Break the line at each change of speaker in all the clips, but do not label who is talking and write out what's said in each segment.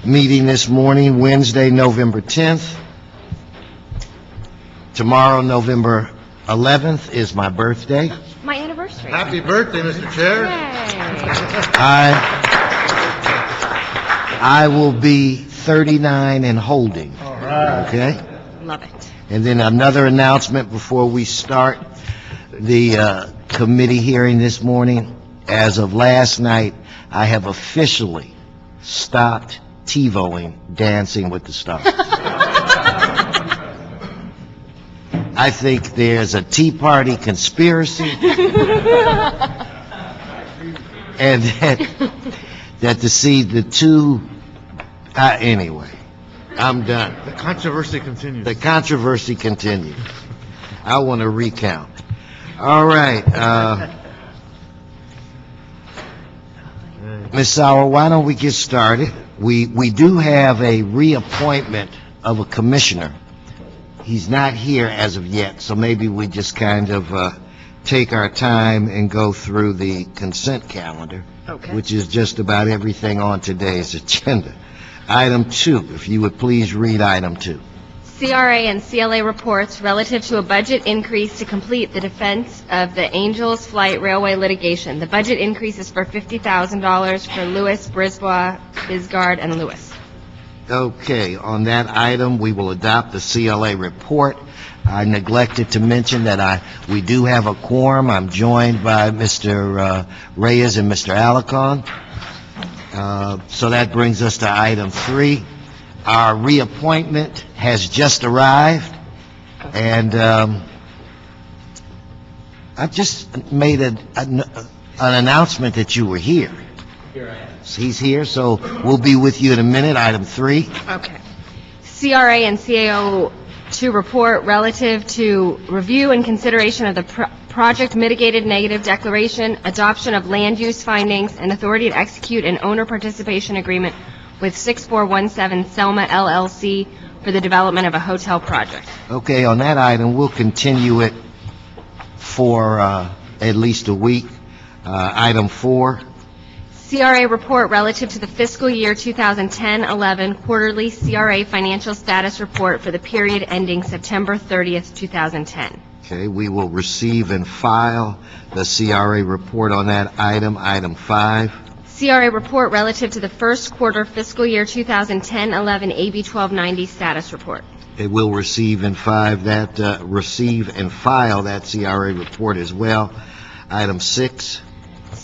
Meeting this morning, Wednesday, November 10th. Tomorrow, November 11th, is my birthday.
My anniversary.
Happy birthday, Mr. Chair.
I will be 39 and holding.
All right.
Okay?
Love it.
And then another announcement before we start the committee hearing this morning. As of last night, I have officially stopped TiVoing Dancing with the Stars. I think there's a Tea Party conspiracy, and that to see the two, anyway, I'm done.
The controversy continues.
The controversy continues. I want to recount. All right, Ms. Sauer, why don't we get started? We do have a reappointment of a commissioner. He's not here as of yet, so maybe we just kind of take our time and go through the consent calendar,
Okay.
which is just about everything on today's agenda. Item 2, if you would please read item 2.
CRA and CLA reports relative to a budget increase to complete the defense of the Angels Flight Railway litigation. The budget increase is for $50,000 for Lewis, Brisbois, Bisgard, and Lewis.
Okay, on that item, we will adopt the CLA report. I neglected to mention that we do have a quorum. I'm joined by Mr. Reyes and Mr. Alarcon. So that brings us to item 3. Our reappointment has just arrived, and I just made an announcement that you were here.
Here I am.
He's here, so we'll be with you in a minute. Item 3.
Okay. CRA and CAO to report relative to review and consideration of the project mitigated negative declaration, adoption of land use findings, and authority to execute an owner participation agreement with 6417 Selma LLC for the development of a hotel project.
Okay, on that item, we'll continue it for at least a week. Item 4.
CRA report relative to the fiscal year 2010-11 quarterly CRA financial status report for the period ending September 30th, 2010.
Okay, we will receive and file the CRA report on that item. Item 5.
CRA report relative to the first quarter fiscal year 2010-11 AB 1290 status report.
It will receive and file that CRA report as well. Item 6.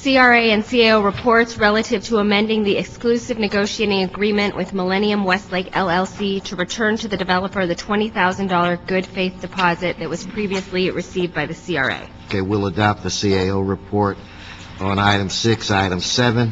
CRA and CAO reports relative to amending the exclusive negotiating agreement with Millennium Westlake LLC to return to the developer the $20,000 good faith deposit that was previously received by the CRA.
Okay, we'll adopt the CAO report on item 6. Item 7.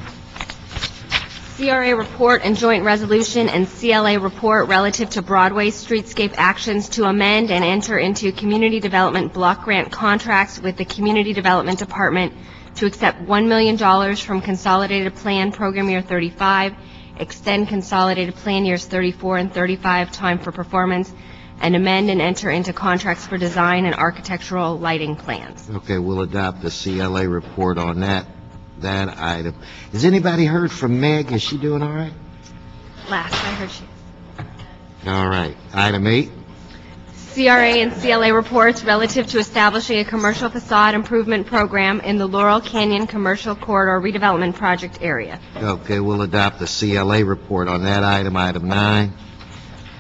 CRA report and joint resolution and CLA report relative to Broadway streetscape actions to amend and enter into community development block grant contracts with the Community Development Department to accept $1 million from Consolidated Plan Program Year 35, extend Consolidated Plan Years 34 and 35 time for performance, and amend and enter into contracts for design and architectural lighting plans.
Okay, we'll adopt the CLA report on that item. Has anybody heard from Meg? Is she doing all right?
Last I heard she is.
All right. Item 8.
CRA and CLA reports relative to establishing a commercial facade improvement program in the Laurel Canyon Commercial Corridor Redevelopment Project area.
Okay, we'll adopt the CLA report on that item. Item 9.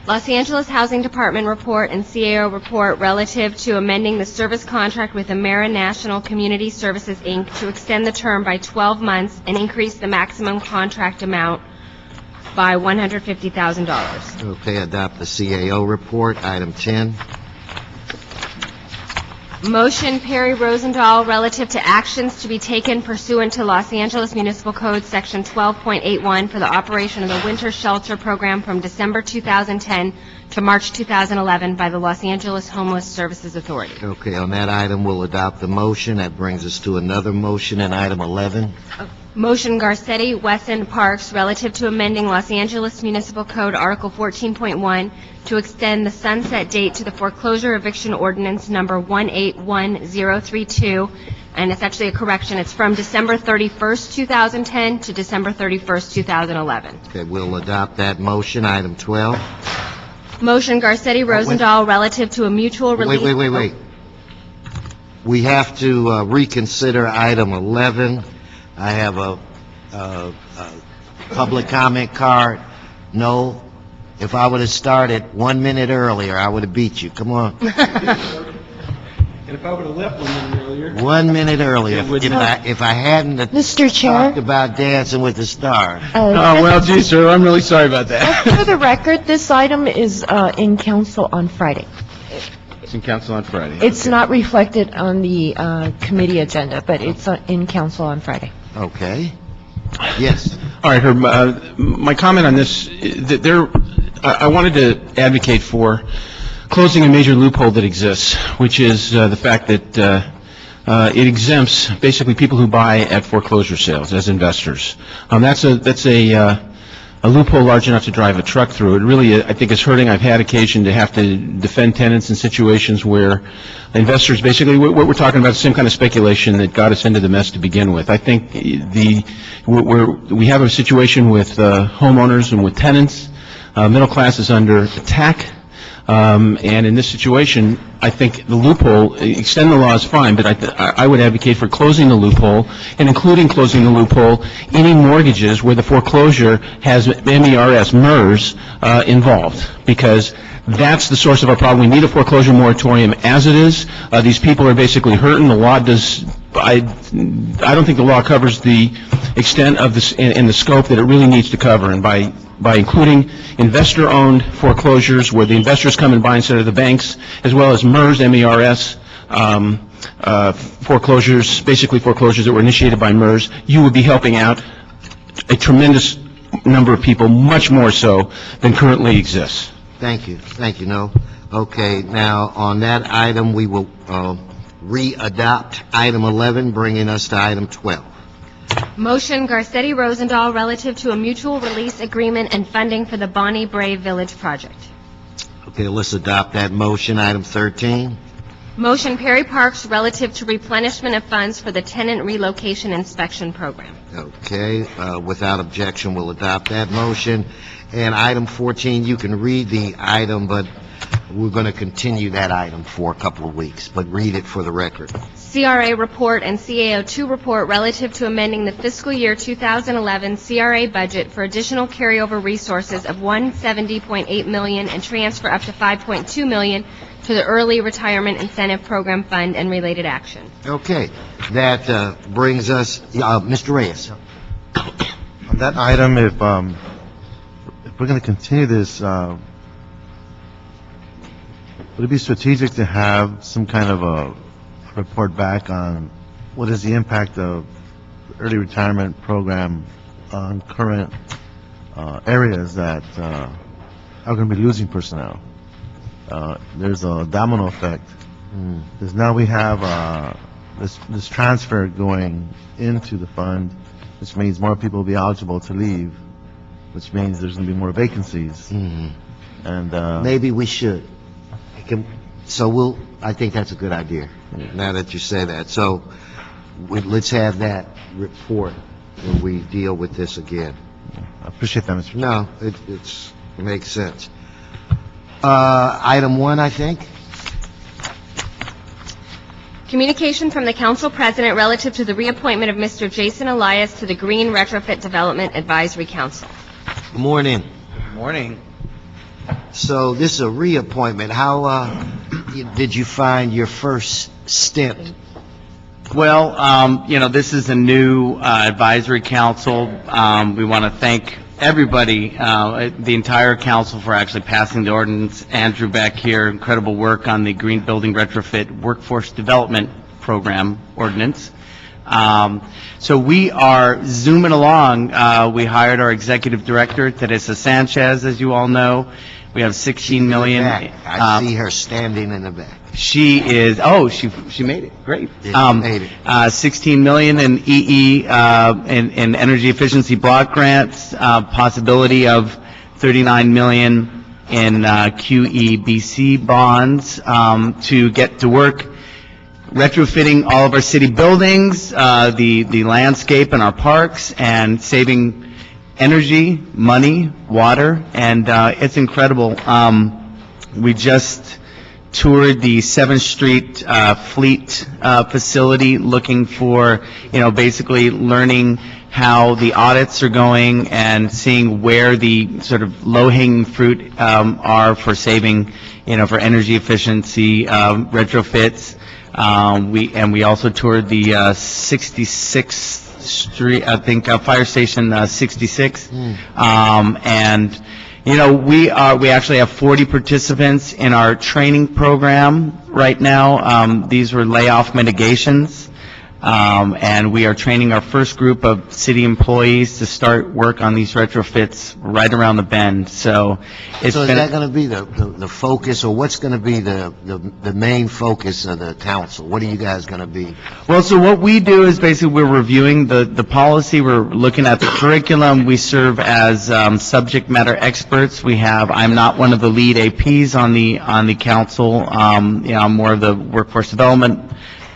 Los Angeles Housing Department report and CAO report relative to amending the service contract with Amera National Community Services, Inc. to extend the term by 12 months and increase the maximum contract amount by $150,000.
Okay, adopt the CAO report. Item 10.
Motion Perry Rosendahl relative to actions to be taken pursuant to Los Angeles Municipal Code Section 12.81 for the operation of the winter shelter program from December 2010 to March 2011 by the Los Angeles Homeless Services Authority.
Okay, on that item, we'll adopt the motion. That brings us to another motion in item 11.
Motion Garcetti, Wesson, Parks, relative to amending Los Angeles Municipal Code Article 14.1 to extend the sunset date to the foreclosure eviction ordinance number 181032 and it's actually a correction. It's from December 31st, 2010 to December 31st, 2011.
Okay, we'll adopt that motion. Item 12.
Motion Garcetti Rosendahl relative to a mutual release.
Wait. We have to reconsider item 11. I have a public comment card. No. If I would have started 1 minute earlier, I would have beat you. Come on.
And if I would have left 1 minute earlier.
1 minute earlier.
It would
If I hadn't have
Mr. Chair?
talked about Dancing with the Stars.
Oh, well, gee, sir, I'm really sorry about that.
For the record, this item is in council on Friday.
It's in council on Friday.
It's not reflected on the committee agenda, but it's in council on Friday.
Okay. Yes.
All right, Herb, my comment on this, I wanted to advocate for closing a major loophole that exists, which is the fact that it exempts basically people who buy at foreclosure sales as investors. That's a loophole large enough to drive a truck through. It really, I think, is hurting. I've had occasion to have to defend tenants in situations where investors basically, what we're talking about is the same kind of speculation that got us into the mess to begin with. I think we have a situation with homeowners and with tenants. Middle class is under attack. And in this situation, I think the loophole, extend the law is fine, but I would advocate for closing the loophole, and including closing the loophole, any mortgages where the foreclosure has MERS involved, because that's the source of our problem. We need a foreclosure moratorium as it is. These people are basically hurting. The law does, I don't think the law covers the extent of this and the scope that it really needs to cover, and by including investor-owned foreclosures where the investors come and buy instead of the banks, as well as MERS, M-E-R-S, foreclosures, basically foreclosures that were initiated by MERS, you would be helping out a tremendous number of people, much more so than currently exists.
Thank you. Thank you, No. Okay, now, on that item, we will re-adopt item 11, bringing us to item 12.
Motion Garcetti Rosendahl relative to a mutual release agreement and funding for the Bonnie Brae Village project.
Okay, let's adopt that motion. Item 13.
Motion Perry Parks relative to replenishment of funds for the tenant relocation inspection program.
Okay, without objection, we'll adopt that motion. And item 14, you can read the item, but we're going to continue that item for a couple of weeks, but read it for the record.
CRA report and CAO2 report relative to amending the fiscal year 2011 CRA budget for additional carryover resources of $170.8 million and transfer up to $5.2 million to the Early Retirement Incentive Program Fund and related action.
Okay, that brings us, Mr. Reyes.
On that item, if we're going to continue this, would it be strategic to have some kind of a report back on what is the impact of the early retirement program on current areas that are going to be losing personnel? There's a domino effect, because now we have this transfer going into the fund, which means more people will be eligible to leave, which means there's going to be more vacancies. And
Maybe we should. I think that's a good idea, now that you say that. So let's have that report when we deal with this again.
I appreciate that, Mr.
No, it makes sense. Item 1, I think.
Communication from the Council President relative to the reappointment of Mr. Jason Elias to the Green Retrofit Development Advisory Council.
Good morning.
Good morning.
So this is a reappointment. How did you find your first stint?
Well, this is a new advisory council. We want to thank everybody, the entire council, for actually passing the ordinance. Andrew back here, incredible work on the Green Building Retrofit Workforce Development Program ordinance. So we are zooming along. We hired our executive director, Teresa Sanchez, as you all know. We have $16 million.
I see her standing in the back.
She is, she made it. Great.
Yeah, she made it.
$16 million in EE, in energy efficiency block grants, possibility of $39 million in QEBC bonds, to get to work retrofitting all of our city buildings, the landscape in our parks, and saving energy, money, water, and it's incredible. We just toured the 7th Street Fleet facility, looking for, basically learning how the audits are going and seeing where the sort of low-hanging fruit are for saving, for energy efficiency retrofits. We also toured the 66th Street, I think, Fire Station 66. And we actually have 40 participants in our training program right now. These were layoff mitigations. And we are training our first group of city employees to start work on these retrofits right around the bend. So it's
So is
been...
that going to be the focus, or what's going to be the main focus of the council? What are you guys going to be?
Well, so what we do is basically we're reviewing the policy, we're looking at the curriculum, we serve as subject matter experts. I'm not one of the lead APs on the council. I'm more of the workforce development,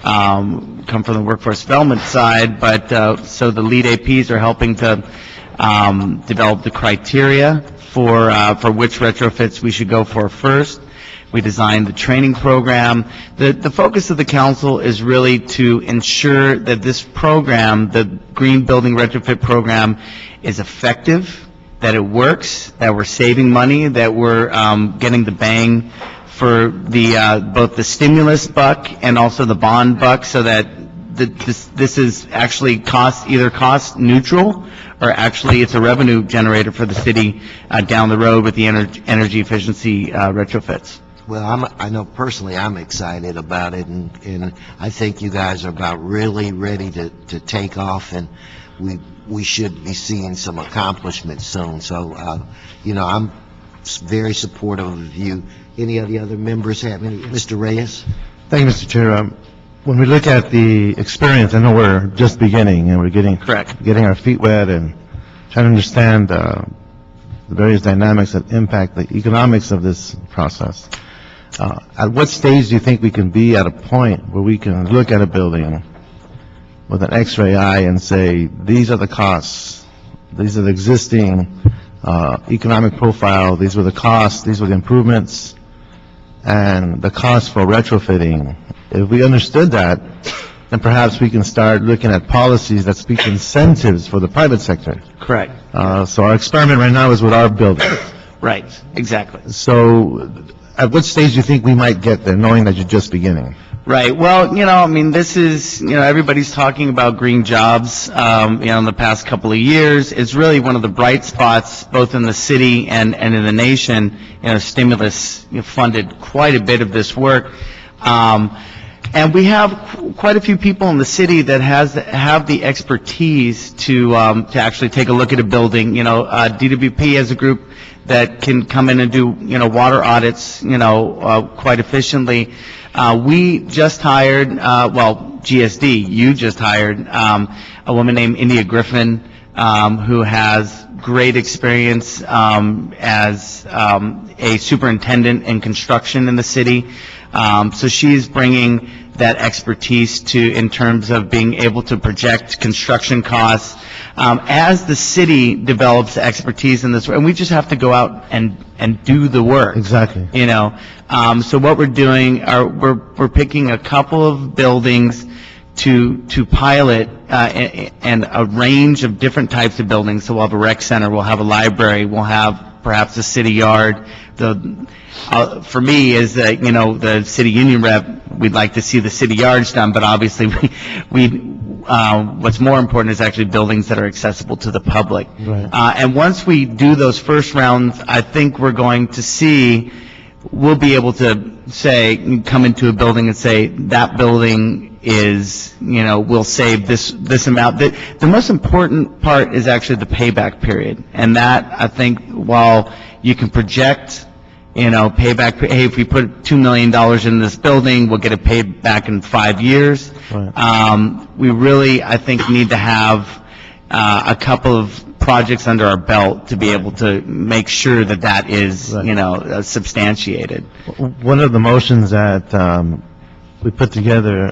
come from the workforce development side, but so the lead APs are helping to develop the criteria for which retrofits we should go for first. We designed the training program. The focus of the council is really to ensure that this program, the Green Building Retrofit Program, is effective, that it works, that we're saving money, that we're getting the bang for the both the stimulus buck and also the bond buck, so that this is actually either cost neutral, or actually it's a revenue generator for the city down the road with the energy efficiency retrofits.
Well, I know personally I'm excited about it, and I think you guys are about really ready to take off, and we should be seeing some accomplishments soon. So, I'm very supportive of you. Any of the other members have any? Mr. Reyes?
Thank you, Mr. Chair. When we look at the experience, I know we're just beginning, and we're getting our feet wet and trying to understand the various dynamics that impact the economics of this process. At what stage do you think we can be at a point where we can look at a building with an X-ray eye and say, these are the costs, these are the existing economic profile, these were the costs, these were the improvements, and the cost for retrofitting? If we understood that, then perhaps we can start looking at policies that speak incentives for the private sector.
Correct.
So our experiment right now is with our building.
Right, exactly.
So at what stage do you think we might get there, knowing that you're just beginning?
Right. Well, this is, everybody's talking about green jobs, in the past couple of years. It's really one of the bright spots, both in the city and in the nation. Stimulus funded quite a bit of this work. And we have quite a few people in the city that have the expertise to actually take a look at a building. DWP has a group that can come in and do, water audits, quite efficiently. We just hired, GSD, you just hired a woman named India Griffin, who has great experience as a superintendent in construction in the city. So she's bringing that expertise in terms of being able to project construction costs as the city develops expertise in this, and we just have to go out and do the work.
Exactly.
So what we're doing we're picking a couple of buildings to pilot and a range of different types of buildings. So we'll have a rec center, we'll have a library, we'll have perhaps a city yard. For me, as the city union rep, we'd like to see the city yards done, but obviously what's more important is actually buildings that are accessible to the public.
Right.
And once we do those first rounds, I think we'll be able to come into a building and say, that building is, will save this amount. The most important part is actually the payback period. And that, I think, while you can project, payback, hey, if we put $2 million in this building, we'll get it paid back in 5 years.
Right.
We really, I think, need to have a couple of projects under our belt to be able to make sure that is,
Right.
Substantiated.
One of the motions that we put together,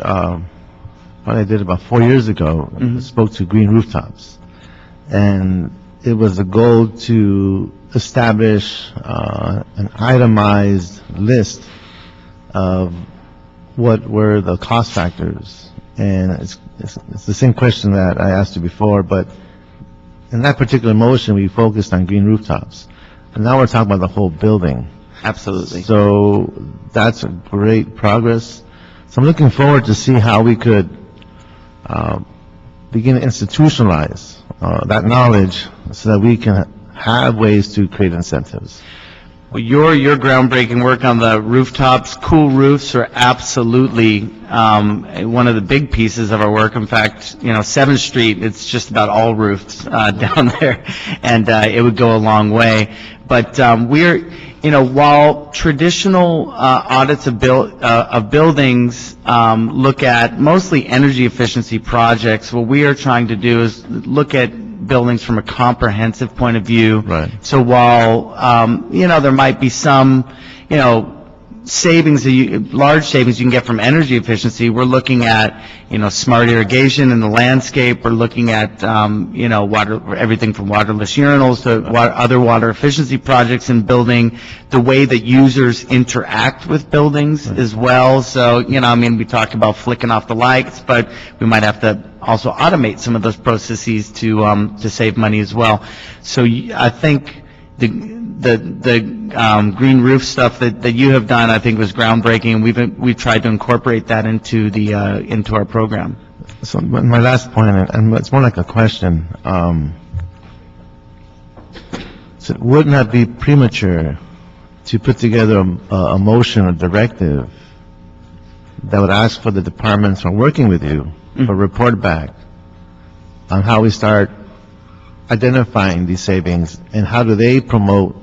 what I did about 4 years ago, spoke to green rooftops. And it was a goal to establish an itemized list of what were the cost factors. And it's the same question that I asked you before, but in that particular motion, we focused on green rooftops. And now we're talking about the whole building.
Absolutely.
So that's a great progress. So I'm looking forward to see how we could begin to institutionalize that knowledge so that we can have ways to create incentives.
Well, your groundbreaking work on the rooftops, cool roofs are absolutely one of the big pieces of our work. In fact, 7th Street, it's just about all roofs down there, and it would go a long way. But while traditional audits of buildings look at mostly energy efficiency projects, what we are trying to do is look at buildings from a comprehensive point of view.
Right.
So while, there might be some, savings, large savings you can get from energy efficiency, we're looking at, smart irrigation in the landscape. We're looking at, water, everything from waterless urinals to other water efficiency projects in building, the way that users interact with buildings as well. So, we talked about flicking off the lights, but we might have to also automate some of those processes to save money as well. So I think the green roof stuff that you have done, I think, was groundbreaking, and we've tried to incorporate that into our program.
So my last point, and it's more like a question, so wouldn't that be premature to put together a motion or directive that would ask for the departments who are working with you for a report back on how we start identifying these savings and how do they promote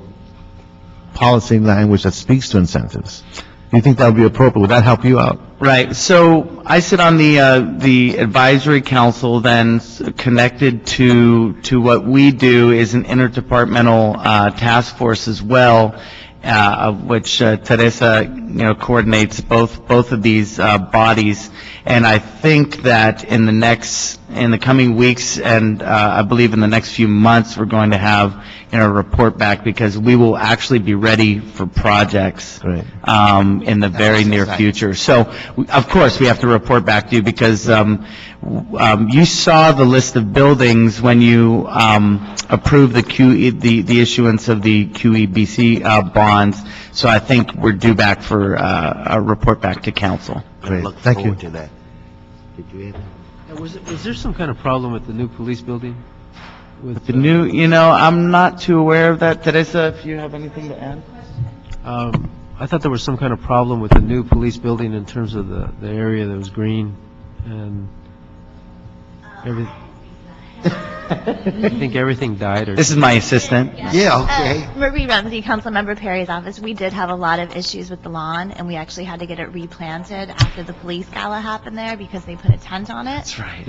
policy language that speaks to incentives? Do you think that would be appropriate? Would that help you out?
Right. So I sit on the advisory council, then connected to what we do is an interdepartmental task force as well, of which Teresa coordinates both of these bodies. And I think that in the coming weeks, and I believe in the next few months, we're going to have a report back, because we will actually be ready for projects
Great.
In the very near future. So, of course, we have to report back to you, because you saw the list of buildings when you approved the issuance of the QEBC bonds. So I think we're due back for a report back to council.
Great.
Look
Thank you.
forward to that. Did you have?
Was there some kind of problem with the new police building? With
The new, I'm not too aware of that. Teresa, if you have anything to add?
I thought there was some kind of problem with the new police building in terms of the area that was green and everything. I think everything died or...
This is my assistant.
Yeah, okay.
Marie Rumsey, Councilmember Perry's office, we did have a lot of issues with the lawn, and we actually had to get it replanted after the police gala happened there because they put a tent on it.
That's right.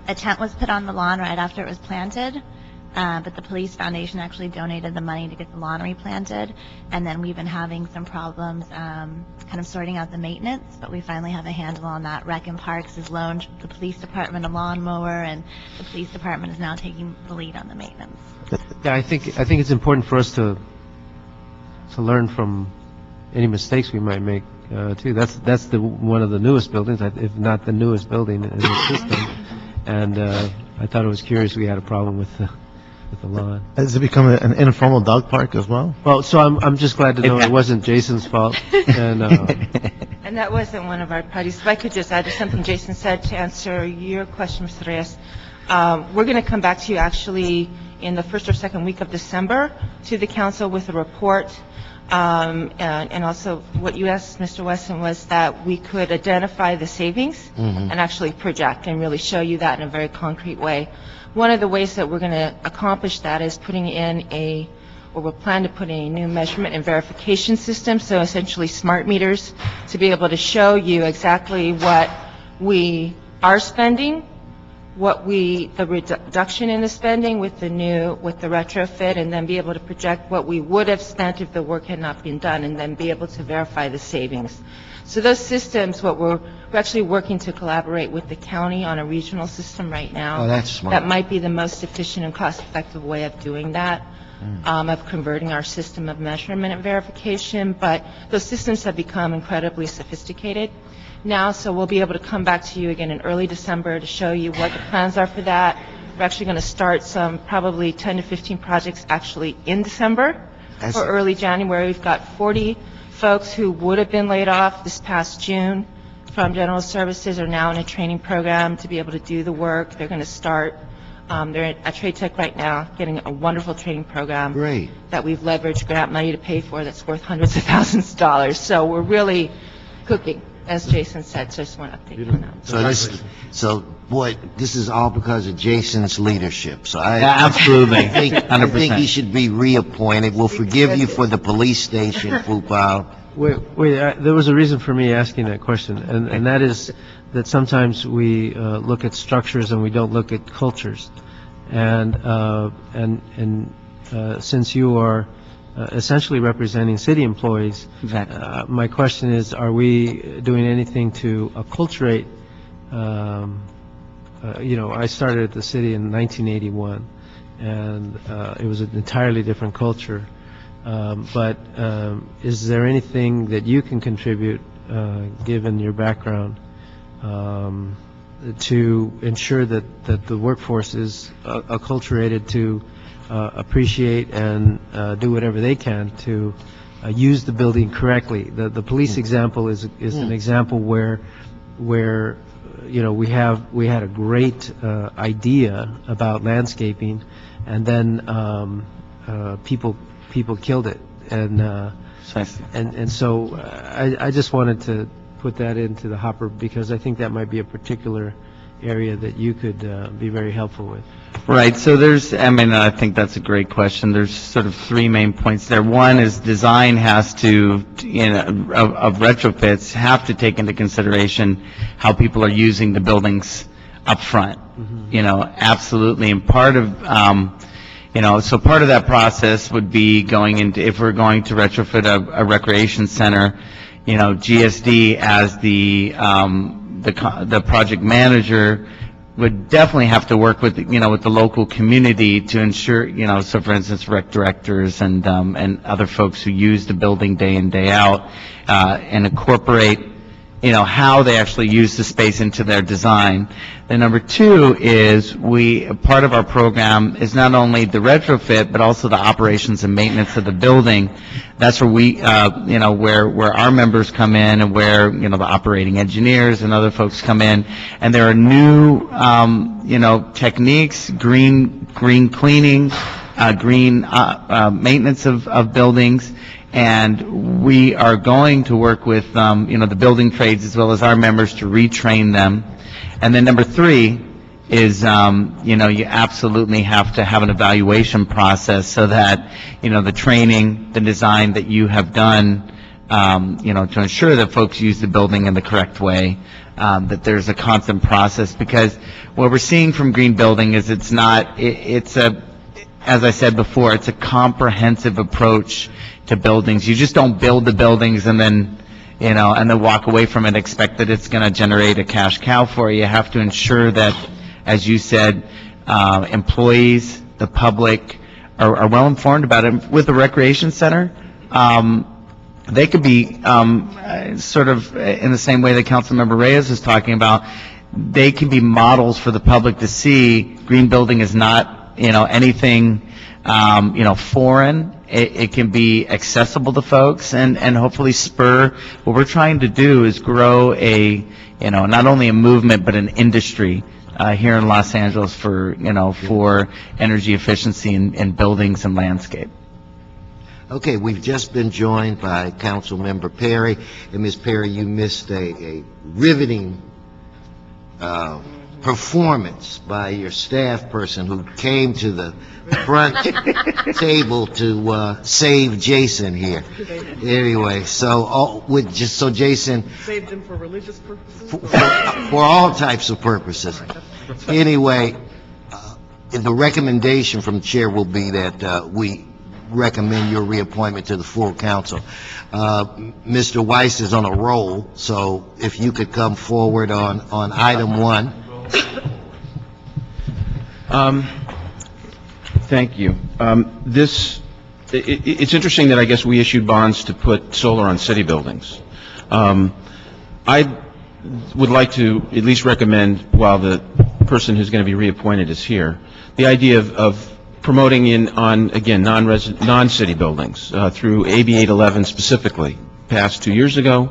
A tent was put on the lawn right after it was planted, but the Police Foundation actually donated the money to get the lawn replanted, and then we've been having some problems kind of sorting out the maintenance, but we finally have a handle on that. Rec and Parks has loaned the police department a lawnmower, and the police department is now taking the lead on the maintenance.
Yeah, I think it's important for us to learn from any mistakes we might make too. That's one of the newest buildings, if not the newest building in the system. And I thought it was curious we had a problem with the lawn.
Has it become an informal dog park as well?
Well, so I'm just glad to know it wasn't Jason's fault. And
And that wasn't one of our parties. If I could just add to something Jason said to answer your question, Mr. Reyes. We're going to come back to you actually in the first or second week of December to the council with a report. And also what you asked, Mr. Wesson, was that we could identify the savings and actually project and really show you that in a very concrete way. One of the ways that we're going to accomplish that is putting in we plan to put in a new measurement and verification system, so essentially smart meters, to be able to show you exactly what we are spending the reduction in the spending with the retrofit, and then be able to project what we would have spent if the work had not been done, and then be able to verify the savings. So those systems, we're actually working to collaborate with the county on a regional system right now.
Oh, that's smart.
That might be the most efficient and cost-effective way of doing that, of converting our system of measurement and verification. But those systems have become incredibly sophisticated now, so we'll be able to come back to you again in early December to show you what the plans are for that. We're actually going to start some probably 10 to 15 projects actually in December or early January. We've got 40 folks who would have been laid off this past June from general services are now in a training program to be able to do the work. They're going to start. They're at Trade Tech right now getting a wonderful training program.
Great.
That we've leveraged grant money to pay for that's worth hundreds of thousands of dollars. So we're really cooking, as Jason said. So I just want to update you on that.
Boy, this is all because of Jason's leadership. So
Absolutely.
I think he should be reappointed. We'll forgive you for the police station, Fupao.
Wait, there was a reason for me asking that question, and that is that sometimes we look at structures and we don't look at cultures. And since you are essentially representing city employees,
Exactly.
my question is, are we doing anything to acculturate? I started at the city in 1981, and it was an entirely different culture. But is there anything that you can contribute, given your background, to ensure that the workforce is acculturated to appreciate and do whatever they can to use the building correctly? The police example is an example where we had a great idea about landscaping, and then people killed it, and so I just wanted to put that into the hopper because I think that might be a particular area that you could be very helpful with.
Right. So I think that's a great question. There's sort of three main points there. One is design has to, of retrofits, have to take into consideration how people are using the buildings up front. Absolutely. And part of, so part of that process would be if we're going to retrofit a recreation center, GSD as the project manager would definitely have to work with, with the local community to ensure, so for instance, rec directors and other folks who use the building day in, day out, and incorporate, how they actually use the space into their design. Then number two is part of our program is not only the retrofit, but also the operations and maintenance of the building. That's where where our members come in and where, the operating engineers and other folks come in. And there are new, techniques, green cleaning, green maintenance of buildings. And we are going to work with, the building trades as well as our members to retrain them. And then number three is, you absolutely have to have an evaluation process so that, the training, the design that you have done, to ensure that folks use the building in the correct way, that there's a constant process. Because what we're seeing from green building is as I said before, it's a comprehensive approach to buildings. You just don't build the buildings and then walk away from it and expect that it's going to generate a cash cow for you. You have to ensure that, as you said, employees, the public are well informed about it. With the recreation center, they could be sort of in the same way that Councilmember Reyes is talking about. They can be models for the public to see. Green building is not, anything, foreign. It can be accessible to folks and hopefully spur. What we're trying to do is grow not only a movement, but an industry here in Los Angeles for energy efficiency in buildings and landscape.
Okay, we've just been joined by Councilmember Perry. And Ms. Perry, you missed a riveting performance by your staff person who came to the front table to save Jason here. Anyway, so Jason
Saved him for religious purposes?
for all types of purposes. Anyway, the recommendation from the chair will be that we recommend your reappointment to the full council. Mr. Weiss is on a roll, so if you could come forward on item 1.
Thank you. It's interesting that I guess we issued bonds to put solar on city buildings. I would like to at least recommend, while the person who's going to be reappointed is here, the idea of promoting on, again, non-city buildings through AB 811 specifically. Passed 2 years ago,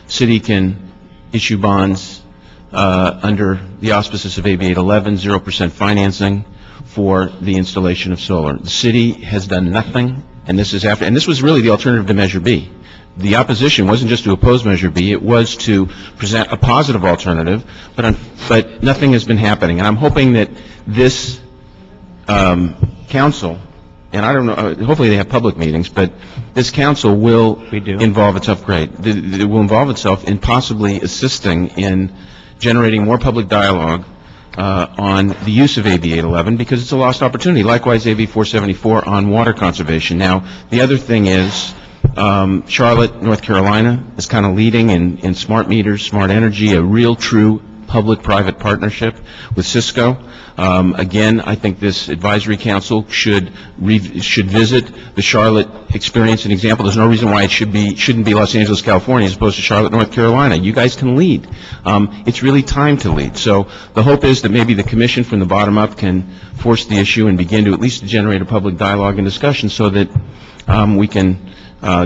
city can issue bonds under the auspices of AB 811, 0% financing for the installation of solar. The city has done nothing, and this was really the alternative to Measure B. The opposition wasn't just to oppose Measure B, it was to present a positive alternative, but nothing has been happening. And I'm hoping that this council, and I don't know, hopefully they have public meetings, but this council will involve itself, it will involve itself in possibly assisting in generating more public dialogue on the use of AB 811, because it's a lost opportunity. Likewise, AB 474 on water conservation. Now, the other thing is, Charlotte, North Carolina is kind of leading in smart meters, smart energy, a real true public-private partnership with Cisco. Again, I think this advisory council should visit the Charlotte experience and example. There's no reason why it shouldn't be Los Angeles, California, as opposed to Charlotte, North Carolina. You guys can lead. It's really time to lead. So the hope is that maybe the commission from the bottom up can force the issue and begin to at least generate a public dialogue and discussion so that we can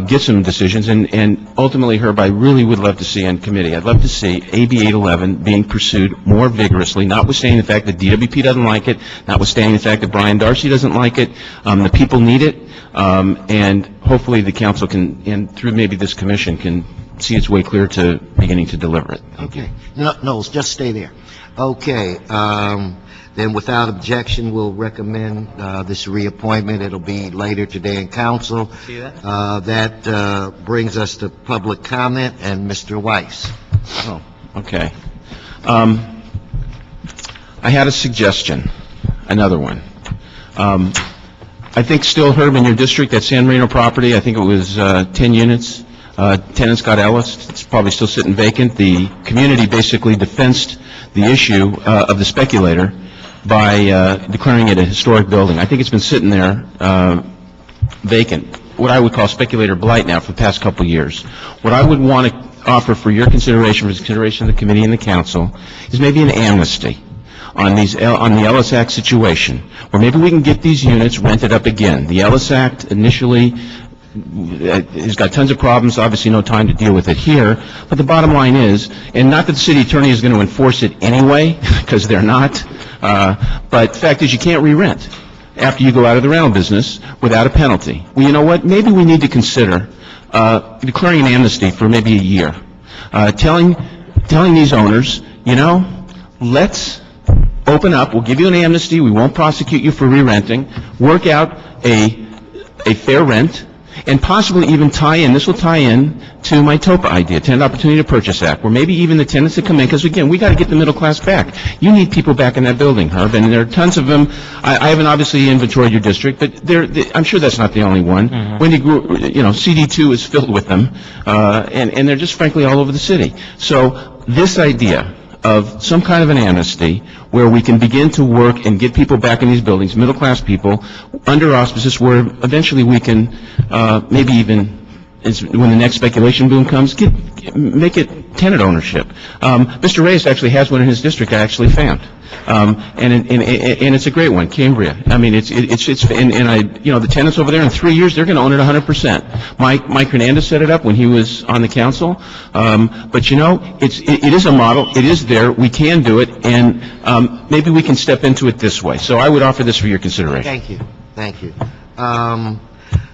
get some decisions, and ultimately, Herb, I really would love to see on committee, I'd love to see AB 811 being pursued more vigorously, notwithstanding the fact that DWP doesn't like it, notwithstanding the fact that Brian Darcy doesn't like it. The people need it, and hopefully the council can, and through maybe this commission, can see its way clear to beginning to deliver it.
Okay. No, just stay there. Okay. Then without objection, we'll recommend this reappointment. It'll be later today in council.
See that?
That brings us to public comment, and Mr. Weiss.
Oh, okay. I had a suggestion, another one. I think still, Herb, in your district, that San Marino property, I think it was 10 units. Tenant Scott Ellis, it's probably still sitting vacant. The community basically defensed the issue of the speculator by declaring it a historic building. I think it's been sitting there vacant, what I would call speculator blight now for the past couple of years. What I would want to offer for your consideration, for the consideration of the committee and the council, is maybe an amnesty on the Ellis Act situation, where maybe we can get these units rented up again. The Ellis Act initially has got tons of problems, obviously no time to deal with it here, but the bottom line is, and not that the city attorney is going to enforce it anyway, because they're not, but the fact is you can't re-rent after you go out of the rental business without a penalty. Well, you know what? Maybe we need to consider declaring an amnesty for maybe a year, telling these owners, you know, let's open up, we'll give you an amnesty, we won't prosecute you for re-renting, work out a fair rent, and possibly even tie in, this will tie in to my TOPA idea, Tenant Opportunity to Purchase Act, where maybe even the tenants that come in, because again, we got to get the middle class back. You need people back in that building, Herb, and there are tons of them. I haven't obviously inventoried your district, but I'm sure that's not the only one. Wendy grew, you know, CD2 is filled with them, and they're just frankly all over the city. So this idea of some kind of an amnesty where we can begin to work and get people back in these buildings, middle-class people, under auspices where eventually we can maybe even, when the next speculation boom comes, make it tenant ownership. Mr. Reyes actually has one in his district I actually found. And it's a great one, Cambria. I mean, the tenants over there in 3 years, they're going to own it 100%. Mike Hernandez set it up when he was on the council. But you know, it is a model. It is there. We can do it. And maybe we can step into it this way. So I would offer this for your consideration.
Thank you.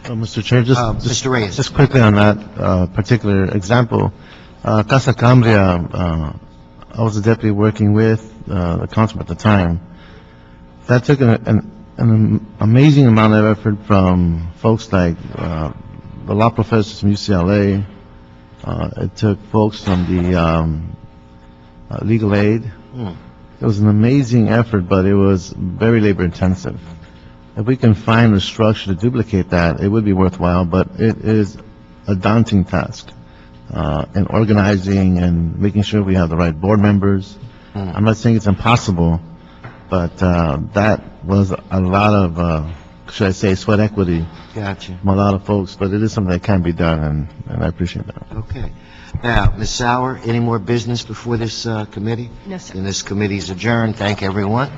Mr. Chair,
Mr. Reyes.
just quickly on that particular example, Casa Cambria, I was the deputy working with the council at the time. That took an amazing amount of effort from folks like the law professors from UCLA. It took folks from the legal aid. It was an amazing effort, but it was very labor intensive. If we can find a structure to duplicate that, it would be worthwhile, but it is a daunting task. In organizing and making sure we have the right board members. I'm not saying it's impossible, but that was a lot of, should I say, sweat equity
Gotcha.
from a lot of folks, but it is something that can be done, and I appreciate that.
Okay. Now, Ms. Sauer, any more business before this committee?
No, sir.
Then this committee is adjourned. Thank everyone.